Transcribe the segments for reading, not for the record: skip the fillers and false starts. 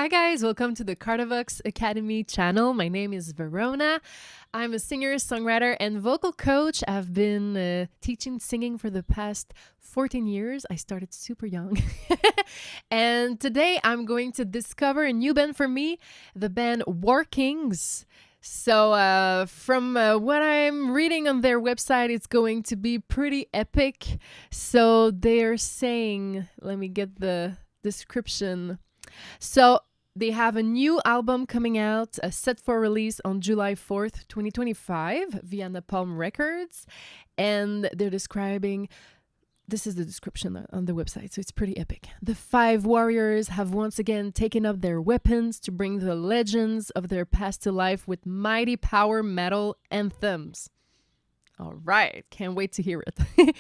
Hi guys, welcome to the Cardivox Academy channel. My name is Verona. I'm a singer, songwriter, and vocal coach. I've been teaching singing for the past 14 years. I started super young. And today I'm going to discover a new band for me, the band WARKINGS. So from what I'm reading on their website, it's going to be pretty epic. So they're saying, let me get the description. So they have a new album coming out, set for release on July 4th, 2025 via Napalm Records. And they're describing, this is the description on the website, so it's pretty epic. The five warriors have once again taken up their weapons to bring the legends of their past to life with mighty power metal anthems. All right, can't wait to hear it.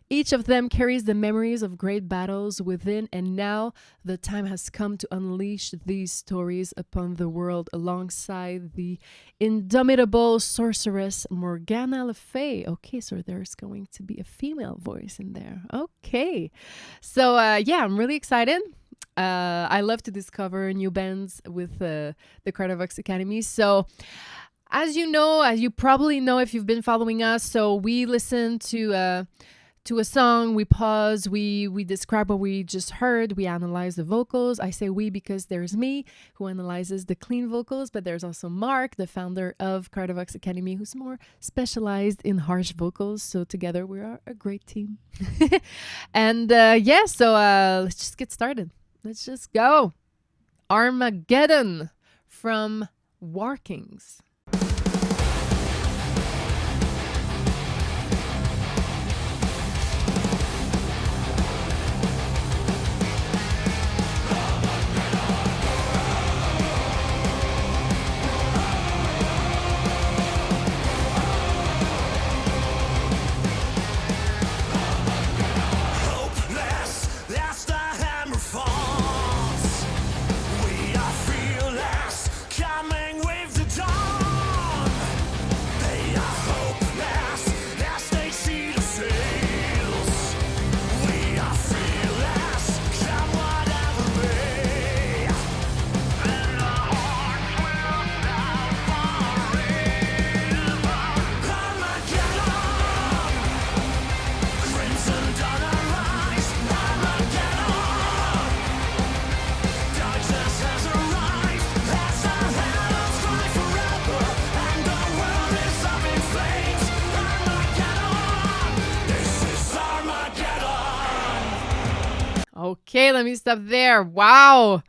Each of them carries the memories of great battles within, and now the time has come to unleash these stories upon the world alongside the indomitable sorceress Morgana Le Fay. Okay, so there's going to be a female voice in there. Okay, so yeah, I'm really excited. I love to discover new bands with the Cardivox Academy. So as you probably know if you've been following us, so we listen to a song, we pause, we describe what we just heard, we analyze the vocals. I say we because there's me who analyzes the clean vocals, but there's also Mark, the founder of Cardivox Academy, who's more specialized in harsh vocals. So together we are a great team. And so let's just get started. Let's just go. Armageddon from WARKINGS. Okay, let me stop there. Wow.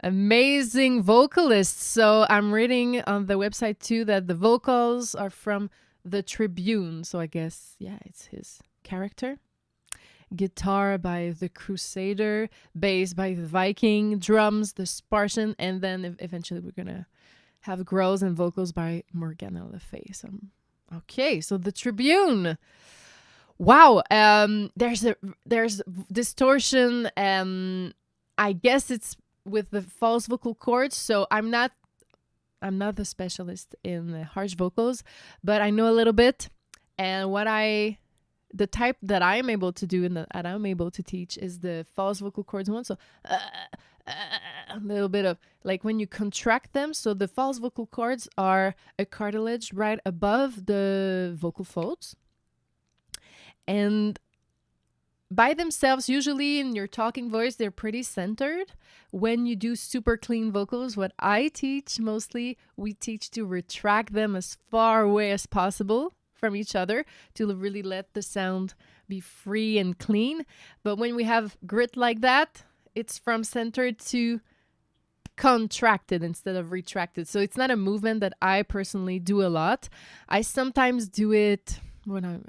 Amazing vocalists. So I'm reading on the website too that the vocals are from the Tribune. So I guess, yeah, it's his character. Guitar by the Crusader, bass by the Viking, drums, the Spartan, and then eventually we're going to have growls and vocals by Morgana Le Fay. So, okay, so the Tribune. Wow, there's distortion. I guess it's with the false vocal cords. So I'm not the specialist in the harsh vocals, but I know a little bit. And the type that I'm able to do and that I'm able to teach is the false vocal cords one. So a little bit of like when you contract them. So the false vocal cords are a cartilage right above the vocal folds. And by themselves, usually in your talking voice, they're pretty centered. When you do super clean vocals, what I teach mostly, we teach to retract them as far away as possible from each other to really let the sound be free and clean. But when we have grit like that, it's from centered to contracted instead of retracted. So it's not a movement that I personally do a lot. I sometimes do it when I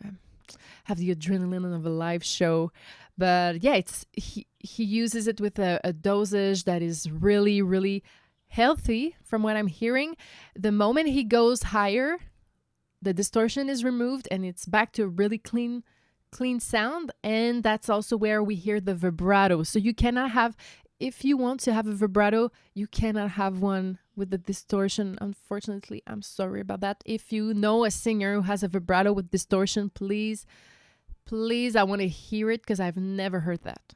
have the adrenaline of a live show, but yeah, he uses it with a dosage that is really, really healthy from what I'm hearing. The moment he goes higher, the distortion is removed and it's back to a really clean sound. And that's also where we hear the vibrato. So you cannot have, if you want to have a vibrato, you cannot have one with the distortion. Unfortunately, I'm sorry about that. If you know a singer who has a vibrato with distortion, please, I want to hear it because I've never heard that.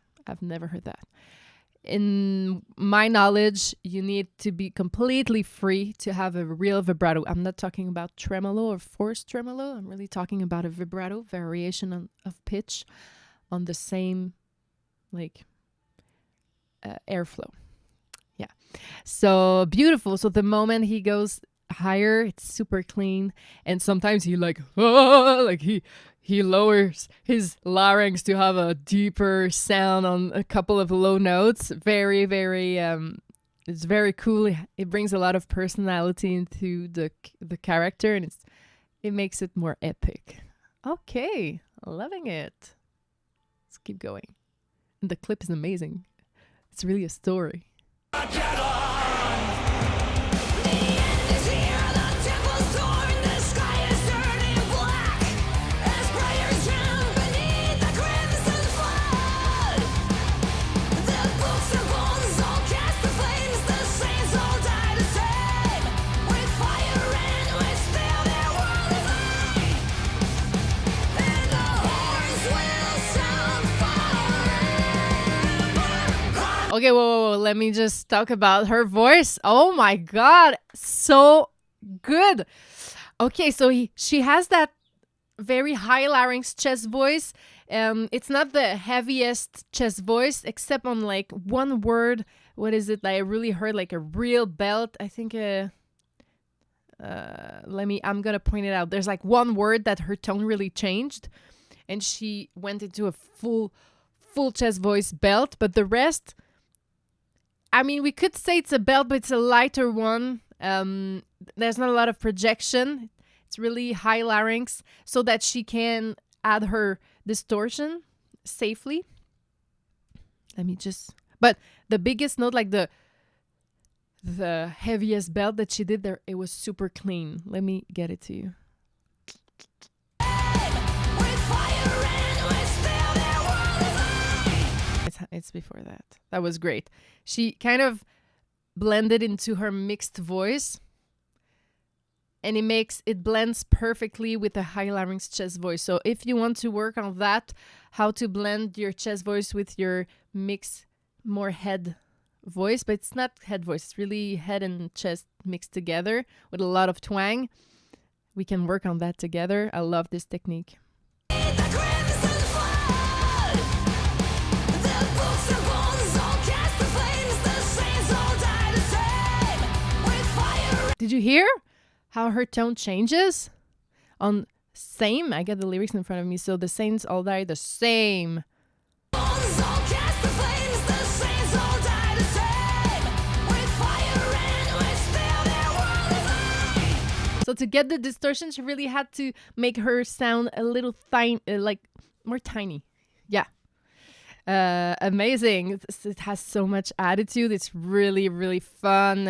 in my knowledge, you need to be completely free to have a real vibrato. I'm not talking about tremolo or forced tremolo. I'm really talking about a vibrato, variation of pitch on the same airflow. Yeah. So beautiful. So the moment he goes higher, it's super clean. And sometimes he he lowers his larynx to have a deeper sound on a couple of low notes. Very, very, it's very cool. It brings a lot of personality into the character, and it makes it more epic. Okay, loving it. Let's keep going. And the clip is amazing. It's really a story. Okay, whoa. Let me just talk about her voice. Oh my God, so good. Okay, so she has that very high larynx chest voice. It's not the heaviest chest voice, except on like one word. What is it that I really heard, like a real belt? I think. I'm gonna point it out. There's like one word that her tone really changed, and she went into a full chest voice belt. But the rest, I mean, we could say it's a belt, but it's a lighter one. There's not a lot of projection. It's really high larynx so that she can add her distortion safely. But the biggest note, like the heaviest belt that she did there, it was super clean. Let me get it to you. It's before that. That was great. She kind of blended into her mixed voice, and it blends perfectly with a high larynx chest voice. So if you want to work on that, how to blend your chest voice with your mix, more head voice, but it's not head voice, it's really head and chest mixed together with a lot of twang. We can work on that together. I love this technique. Did you hear how her tone changes? On same, I got the lyrics in front of me, so the saints all die the same. So to get the distortion, she really had to make her sound a little more tiny. Yeah. Amazing. It has so much attitude. It's really, really fun.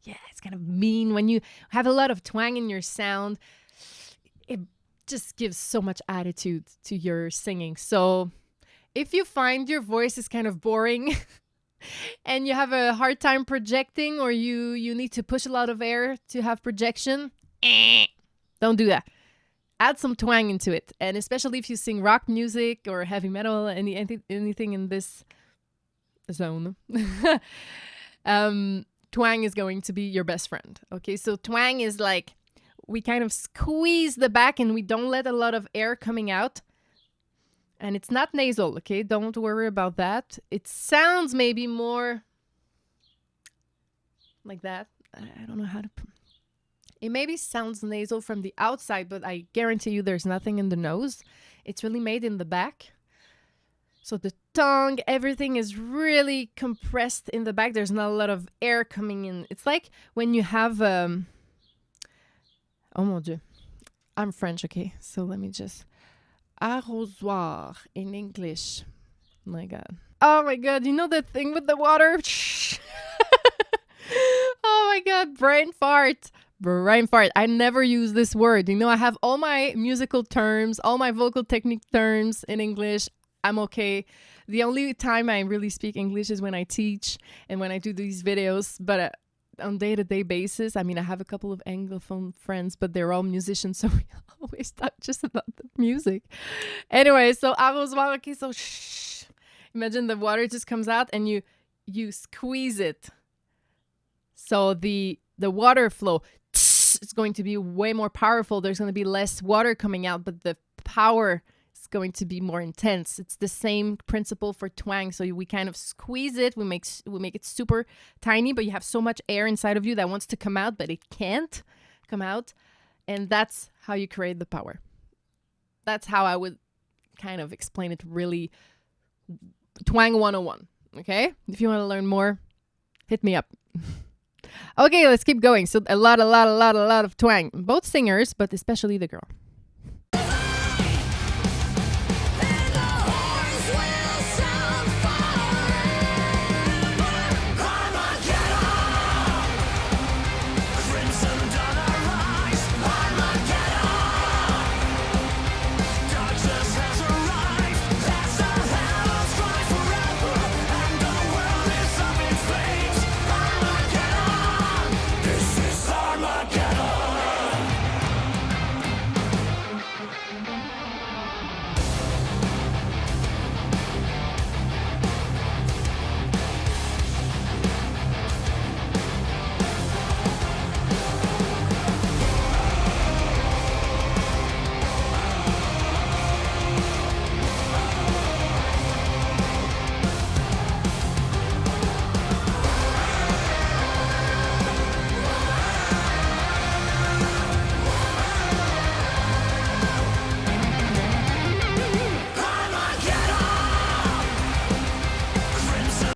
Yeah, it's kind of mean. When you have a lot of twang in your sound, it just gives so much attitude to your singing. So if you find your voice is kind of boring and you have a hard time projecting, or you need to push a lot of air to have projection, don't do that. Add some twang into it. And especially if you sing rock music or heavy metal, anything in this zone, twang is going to be your best friend. Okay, so twang is like, we kind of squeeze the back and we don't let a lot of air coming out. And it's not nasal, okay? Don't worry about that. It sounds maybe more like that. I don't know how to... It maybe sounds nasal from the outside, but I guarantee you there's nothing in the nose. It's really made in the back. So the tongue, everything is really compressed in the back. There's not a lot of air coming in. It's like when you have... Oh mon Dieu. I'm French, okay? So let me just... Arrosoir in English. My God. Oh my God. You know the thing with the water? Oh my God. Brain fart. Brain fart. I never use this word. You know, I have all my musical terms, all my vocal technique terms in English. I'm okay. The only time I really speak English is when I teach and when I do these videos. But on day-to-day basis, I mean, I have a couple of Anglophone friends, but they're all musicians, so we always talk just about the music. Anyway, so arrosoir, okay, so shh. Imagine the water just comes out and you squeeze it. So the water flow is going to be way more powerful. There's going to be less water coming out, but the power is going to be more intense. It's the same principle for twang. So we kind of squeeze it. We make it super tiny, but you have so much air inside of you that wants to come out, but it can't come out. And that's how you create the power. That's how I would kind of explain it really. Twang 101. Okay? If you want to learn more, hit me up. Okay, let's keep going. So a lot of twang. Both singers, but especially the girl.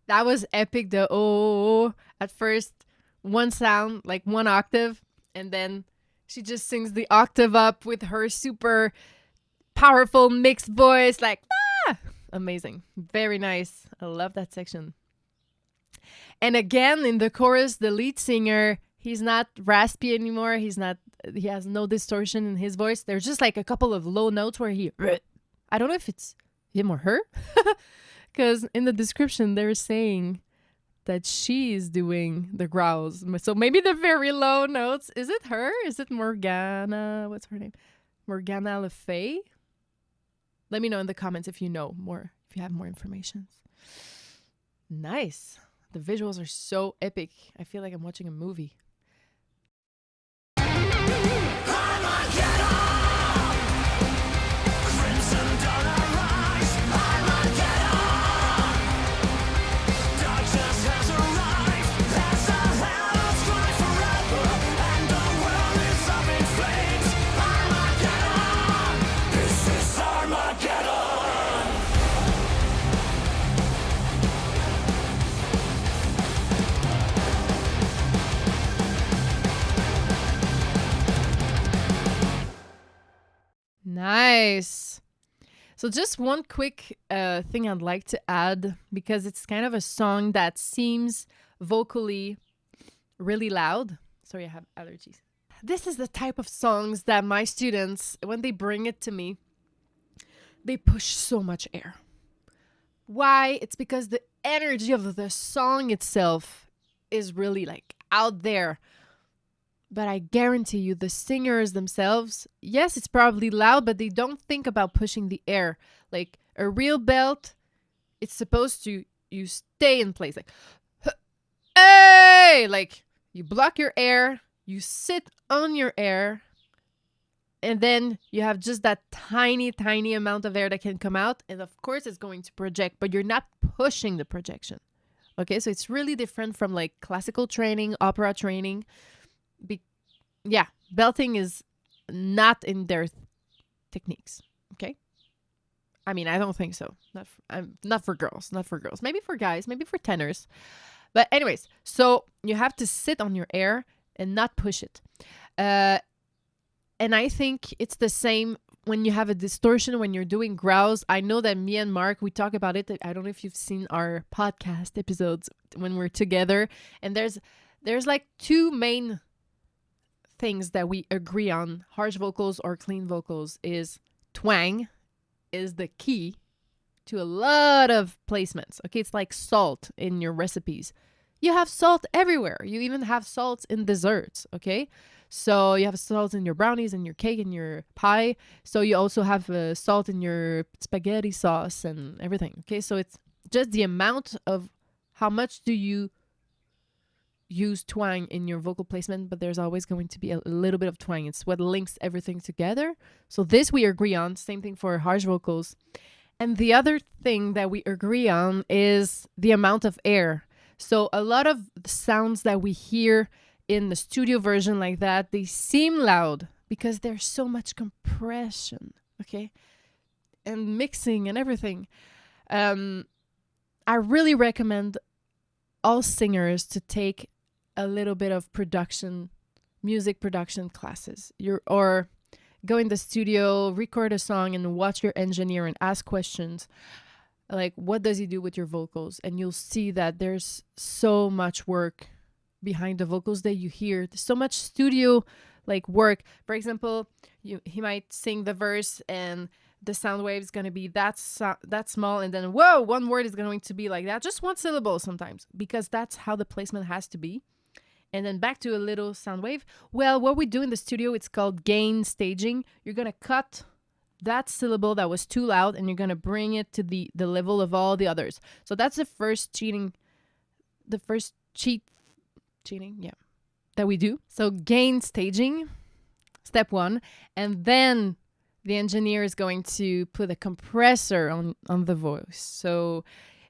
That was epic. The at first, one sound, like one octave, and then she just sings the octave up with her super powerful mixed voice. Like, amazing. Very nice. I love that section. And again, in the chorus, the lead singer, he's not raspy anymore. He has no distortion in his voice. There's just like a couple of low notes where I don't know if it's him or her. Because in the description, they're saying that she is doing the growls. So maybe the very low notes. Is it her? Is it Morgana? What's her name? Morgana Le Fay? Let me know in the comments if you know more, if you have more information. Nice. The visuals are so epic. I feel like I'm watching a movie. Nice. So just one quick thing I'd like to add, because it's kind of a song that seems vocally really loud. Sorry, I have allergies. This is the type of songs that my students, when they bring it to me, they push so much air. Why? It's because the energy of the song itself is really like out there. But I guarantee you, the singers themselves, yes, it's probably loud, but they don't think about pushing the air. Like a real belt, it's supposed to, you stay in place. Like, hey! Like, you block your air, you sit on your air, and then you have just that tiny, tiny amount of air that can come out. And of course, it's going to project, but you're not pushing the projection. Okay, so it's really different from like classical training, opera training. Belting is not in their techniques. Okay, I mean, I don't think so. Not for girls. Maybe for guys. Maybe for tenors. But anyways, so you have to sit on your air and not push it. And I think it's the same when you have a distortion when you're doing growls. I know that me and Mark, we talk about it. I don't know if you've seen our podcast episodes when we're together. And there's like two main things that we agree on, harsh vocals or clean vocals, is twang is the key to a lot of placements. Okay, it's like salt in your recipes. You have salt everywhere. You even have salt in desserts, okay? So you have salt in your brownies, in your cake, in your pie. So you also have salt in your spaghetti sauce and everything, okay? So just the amount of how much do you use twang in your vocal placement, but there's always going to be a little bit of twang. It's what links everything together. So this we agree on. Same thing for harsh vocals. And the other thing that we agree on is the amount of air. So a lot of the sounds that we hear in the studio version like that, they seem loud because there's so much compression, okay? And mixing and everything. I really recommend all singers to take a little bit of music production classes. Or go in the studio, record a song, and watch your engineer and ask questions. Like, what does he do with your vocals? And you'll see that there's so much work behind the vocals that you hear. There's so much studio work. For example, he might sing the verse and the sound wave is going to be that small, and then whoa, one word is going to be like that, just one syllable sometimes, because that's how the placement has to be. And then back to a little sound wave. Well, what we do in the studio, it's called gain staging. You're going to cut that syllable that was too loud and you're going to bring it to the level of all the others. So that's the first cheating, yeah, that we do. So gain staging, step one. And then the engineer is going to put a compressor on the voice. So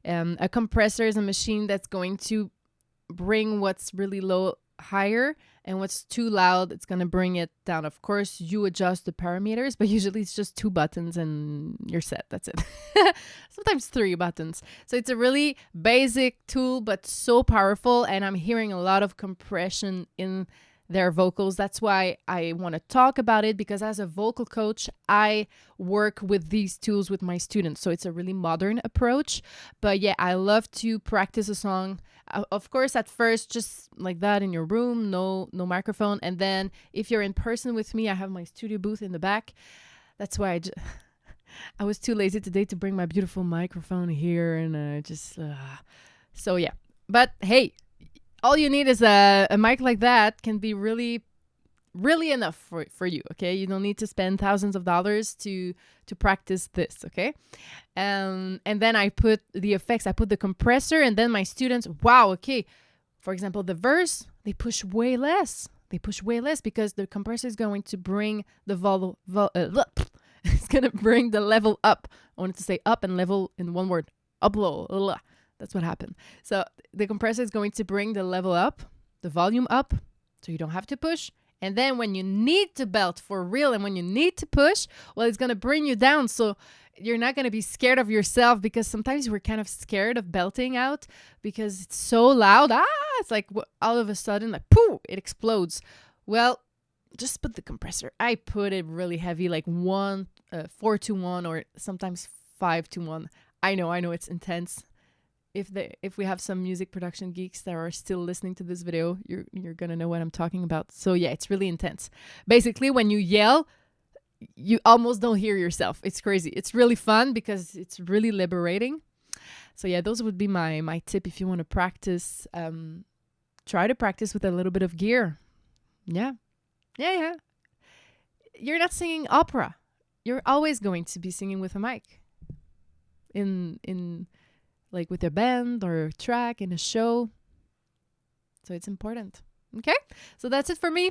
a compressor is a machine that's going to bring what's really low higher, and what's too loud, it's going to bring it down. Of course, you adjust the parameters, but usually it's just 2 buttons and you're set. That's it. Sometimes 3 buttons. So it's a really basic tool, but so powerful. And I'm hearing a lot of compression in their vocals. That's why I want to talk about it, because as a vocal coach, I work with these tools with my students. So it's a really modern approach. But yeah, I love to practice a song. Of course, at first, just like that in your room, no microphone. And then if you're in person with me, I have my studio booth in the back. That's why I was too lazy today to bring my beautiful microphone here. And so yeah. But hey, all you need is a mic like that can be really, really enough for you, okay? You don't need to spend thousands of dollars to practice this, okay? And then I put the effects, I put the compressor, and then my students, wow, okay. For example, the verse, they push way less. Because the compressor is going to bring the it's going to bring the level up. I wanted to say up and level in one word. Up low. That's what happened. So the compressor is going to bring the level up, the volume up, so you don't have to push. And then when you need to belt for real and when you need to push, well, it's going to bring you down. So you're not going to be scared of yourself, because sometimes we're kind of scared of belting out because it's so loud. It's like all of a sudden, like, poof, it explodes. Well, just put the compressor. I put it really heavy, like 4-to-1 or sometimes 5-to-1. I know it's intense. If we have some music production geeks that are still listening to this video, you're going to know what I'm talking about. So yeah, it's really intense. Basically, when you yell, you almost don't hear yourself. It's crazy. It's really fun because it's really liberating. So yeah, those would be my tip if you want to practice. Try to practice with a little bit of gear. Yeah. You're not singing opera. You're always going to be singing with a mic. In like with a band or a track in a show. So it's important. Okay, so that's it for me.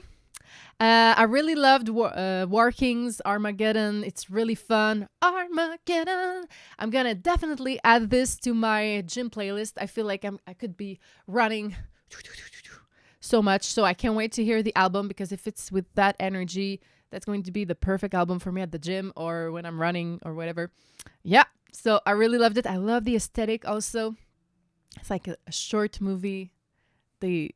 I really loved WARKINGS, Armageddon. It's really fun. Armageddon. I'm gonna definitely add this to my gym playlist. I feel like I could be running so much. So I can't wait to hear the album, because if it's with that energy, that's going to be the perfect album for me at the gym or when I'm running or whatever. Yeah. So I really loved it. I love the aesthetic also. It's like a short movie. They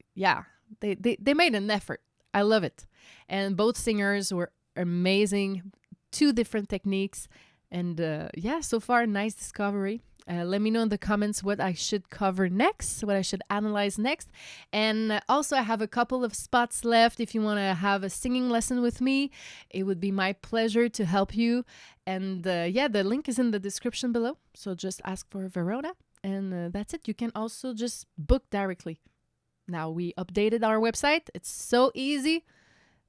made an effort. I love it. And both singers were amazing. 2 different techniques. And so far, nice discovery. Let me know in the comments what I should cover next, what I should analyze next. And also, I have a couple of spots left. If you want to have a singing lesson with me, it would be my pleasure to help you. And the link is in the description below. So just ask for Verona. And that's it. You can also just book directly. Now, we updated our website. It's so easy.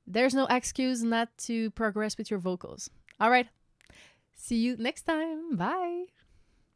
There's no excuse not to progress with your vocals. All right. See you next time. Bye.